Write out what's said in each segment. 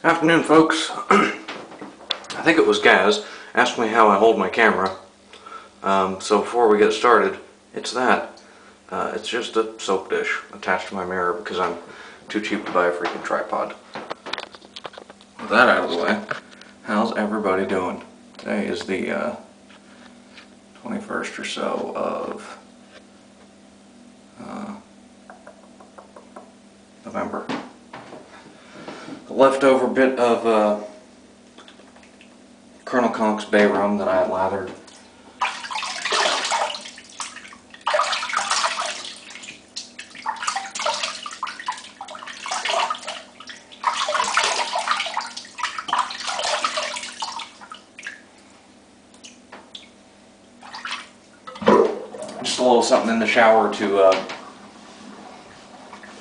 Afternoon, folks. I think it was Gaz asked me how I hold my camera. So before we get started, it's that. It's just a soap dish attached to my mirror because I'm too cheap to buy a freaking tripod. With that out of the way, how's everybody doing? Today is the 21st or so of November. The leftover bit of Colonel Conk's Bay Rum that I had lathered. Just a little something in the shower to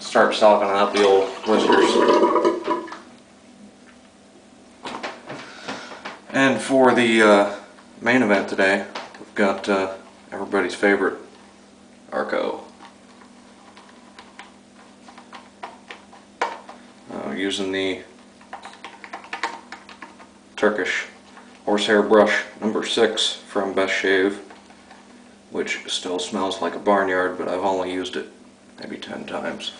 start softening out the old blisters. And for the main event today, we've got everybody's favorite Arko. Using the Turkish horsehair brush number 6 from Best Shave, which still smells like a barnyard, but I've only used it maybe 10 times.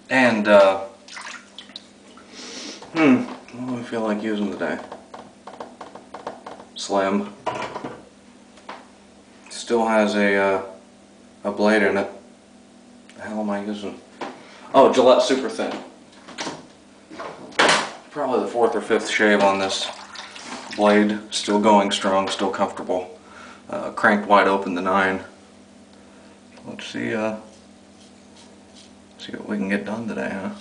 And, what do I feel like using today? Slim. Still has a blade in it. The hell am I using? Oh, Gillette Super Thin. Probably the 4th or 5th shave on this blade. Still going strong, still comfortable. Cranked wide open the 9. Let's see, see what we can get done today, huh?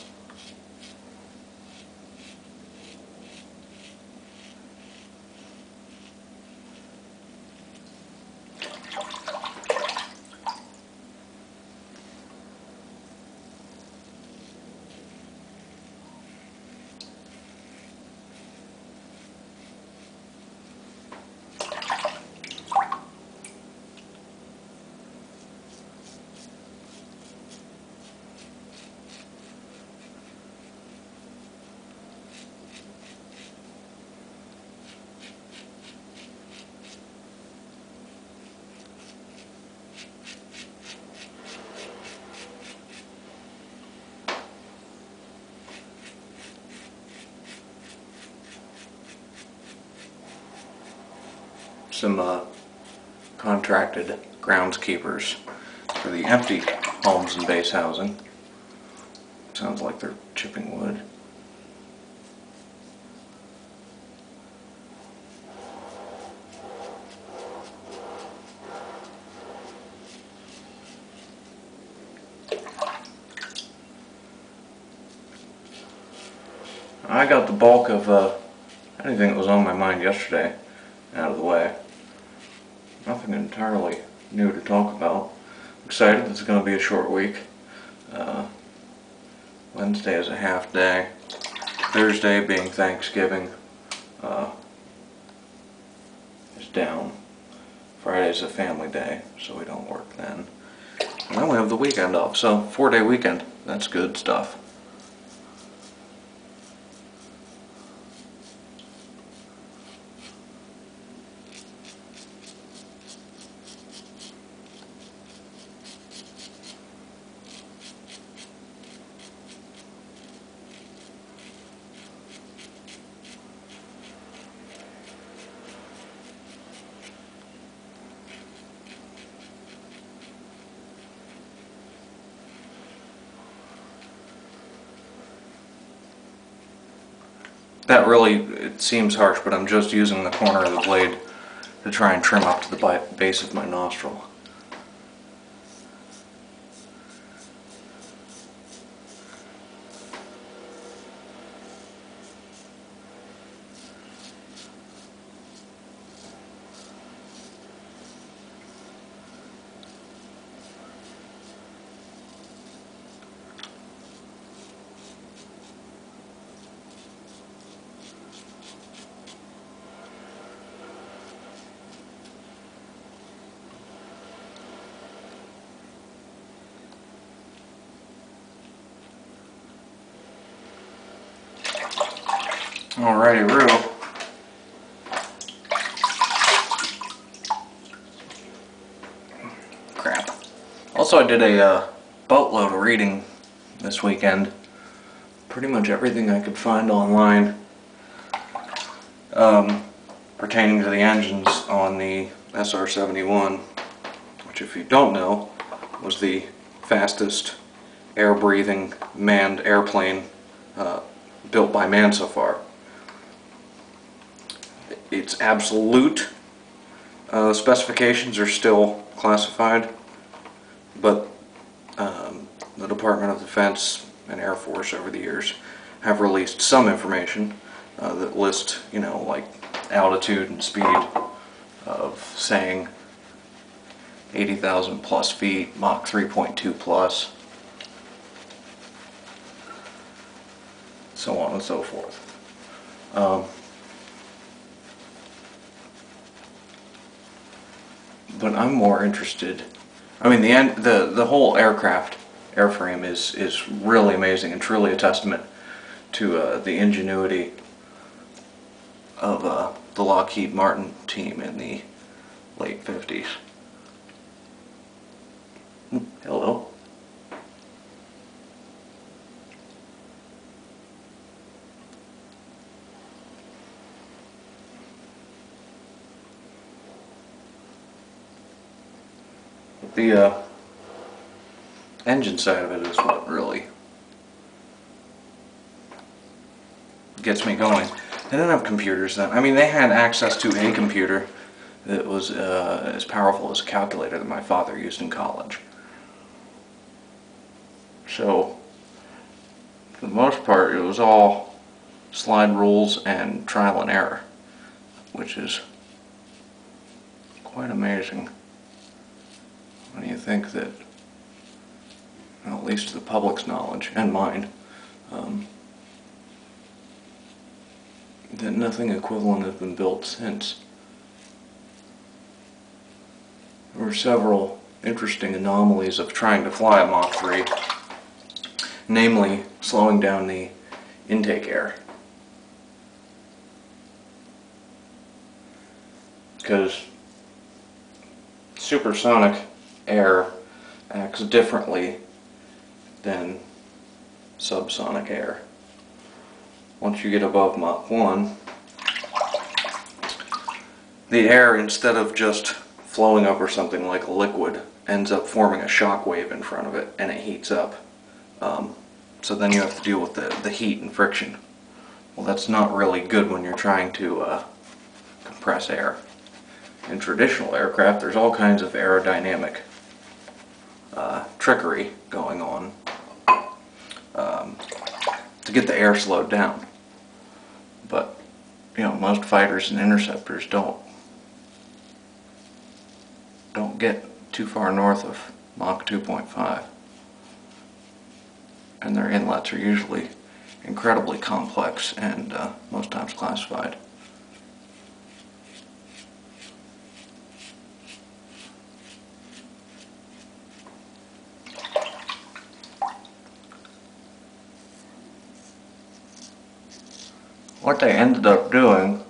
Some contracted groundskeepers for the empty homes and base housing. Sounds like they're chipping wood. I got the bulk of anything that was on my mind yesterday out of the way. Nothing entirely new to talk about. Excited it's going to be a short week. Wednesday is a half day. Thursday, being Thanksgiving, is down. Friday's a family day, so we don't work then. And then we have the weekend off, so 4-day weekend. That's good stuff. That really, it seems harsh, but I'm just using the corner of the blade to try and trim up to the base of my nostril. Alrighty, Roo. Crap. Also, I did a boatload of reading this weekend. Pretty much everything I could find online pertaining to the engines on the SR-71, which, if you don't know, was the fastest air-breathing manned airplane built by man so far. Its absolute specifications are still classified, but the Department of Defense and Air Force over the years have released some information that list, you know, like altitude and speed of, saying, 80,000 plus feet, Mach 3.2 plus, so on and so forth. But I'm more interested. I mean, the whole aircraft airframe is really amazing and truly a testament to the ingenuity of the Lockheed Martin team in the late 50s. Hello. The engine side of it is what really gets me going. They didn't have computers then. I mean, they had access to a computer that was as powerful as a calculator that my father used in college. So, for the most part, it was all slide rules and trial and error, which is quite amazing when you think that, well, at least to the public's knowledge, and mine, that nothing equivalent has been built since. There were several interesting anomalies of trying to fly a Mach 3, namely slowing down the intake air. Because supersonic air acts differently than subsonic air. Once you get above Mach 1, the air, instead of just flowing over something like a liquid, ends up forming a shock wave in front of it, and it heats up. So then you have to deal with the heat and friction. Well, that's not really good when you're trying to compress air. In traditional aircraft, there's all kinds of aerodynamic trickery going on to get the air slowed down. But, you know, most fighters and interceptors don't get too far north of Mach 2.5. And their inlets are usually incredibly complex and most times classified. What they ended up doing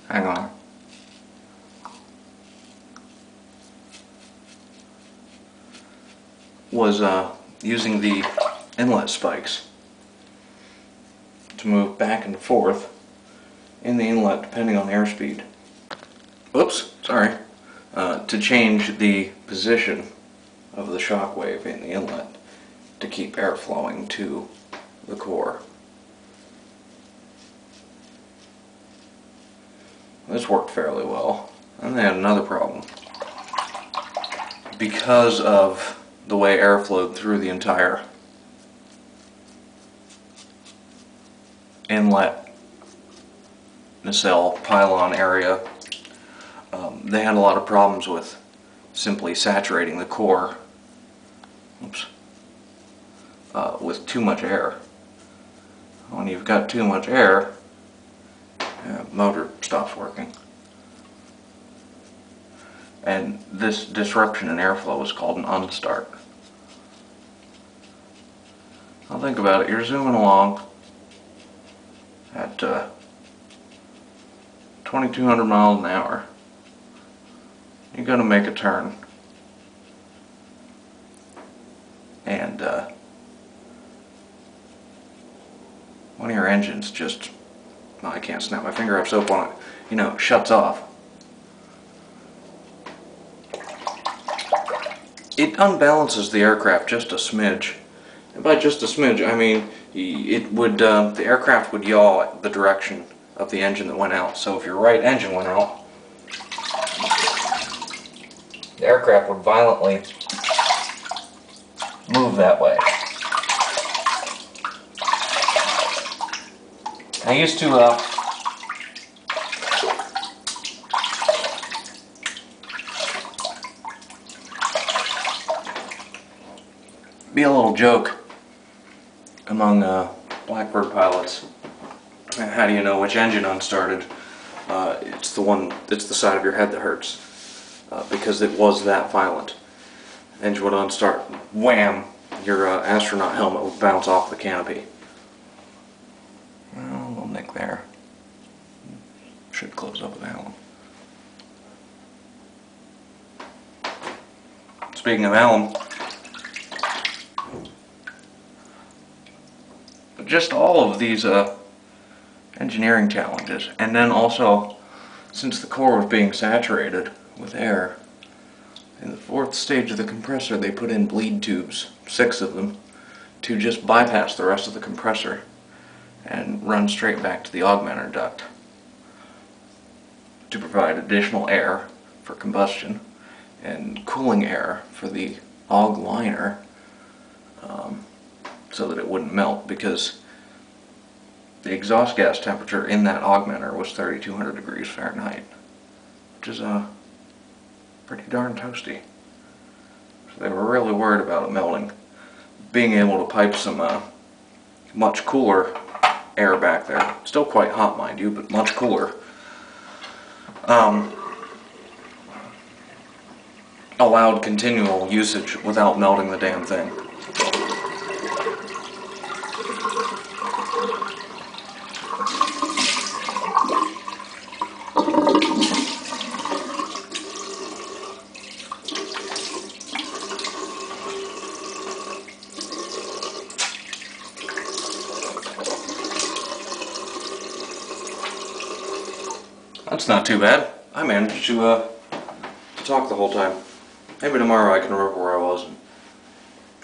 hang on. Was using the inlet spikes to move back and forth in the inlet depending on airspeed. Oops, sorry. To change the position of the shock wave in the inlet to keep air flowing to the core. This worked fairly well. And they had another problem. Because of the way air flowed through the entire inlet nacelle pylon area, they had a lot of problems with simply saturating the core with too much air. When you've got too much air, motor stops working. And this disruption in airflow is called an unstart. Now think about it, you're zooming along at 2,200 miles an hour. You're going to make a turn. And one of your engines just, well, I can't snap my finger up soap on it, you know, shuts off. It unbalances the aircraft just a smidge. And by just a smidge, I mean it would the aircraft would yaw the direction of the engine that went out. So if your right engine went out, the aircraft would violently move that way. I used to be a little joke among Blackbird pilots. How do you know which engine unstarted? It's the side of your head that hurts, because it was that violent. Engine would unstart, wham! Your astronaut helmet would bounce off the canopy. Well, a little nick there. Should close up with alum. Speaking of alum, just all of these engineering challenges, and then also, since the core was being saturated with air, in the fourth stage of the compressor they put in bleed tubes, 6 of them, to just bypass the rest of the compressor and run straight back to the augmenter duct to provide additional air for combustion and cooling air for the aug liner, so that it wouldn't melt, because the exhaust gas temperature in that augmenter was 3,200 degrees Fahrenheit, which is pretty darn toasty. So they were really worried about it melting. Being able to pipe some much cooler air back there, still quite hot mind you, but much cooler, allowed continual usage without melting the damn thing. That's not too bad. I managed to talk the whole time. Maybe tomorrow I can remember where I was and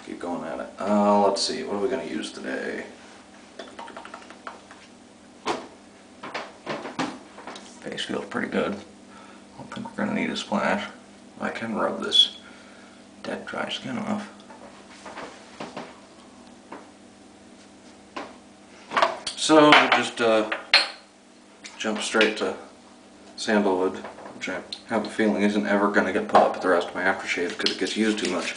keep going at it. Let's see, what are we going to use today? Face feels pretty good. I don't think we're going to need a splash. I can rub this dead dry skin off. So we'll just jump straight to Sandalwood, which I have a feeling isn't ever going to get put up with the rest of my aftershave because it gets used too much.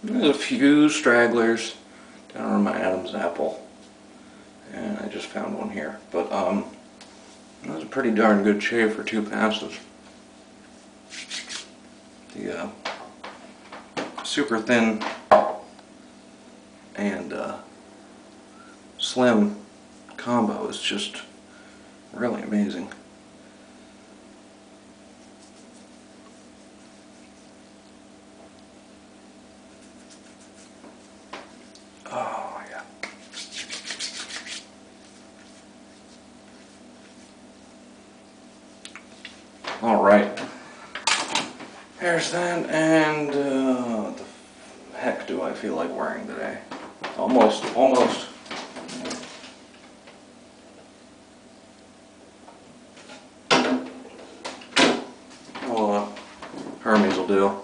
There's a few stragglers down on my Adam's apple, and I just found one here, but that was a pretty darn good shave for 2 passes. The super thin and slim combo is just really amazing. Oh yeah. Alright. There's that, and what the heck do I feel like wearing today? Almost. Oh, Hermes will do.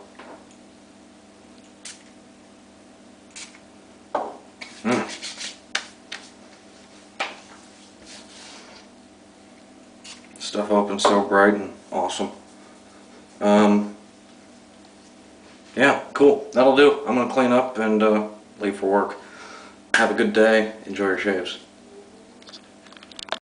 Stuff opens so bright and awesome. Yeah, cool. That'll do. I'm gonna clean up and leave for work. Have a good day. Enjoy your shaves.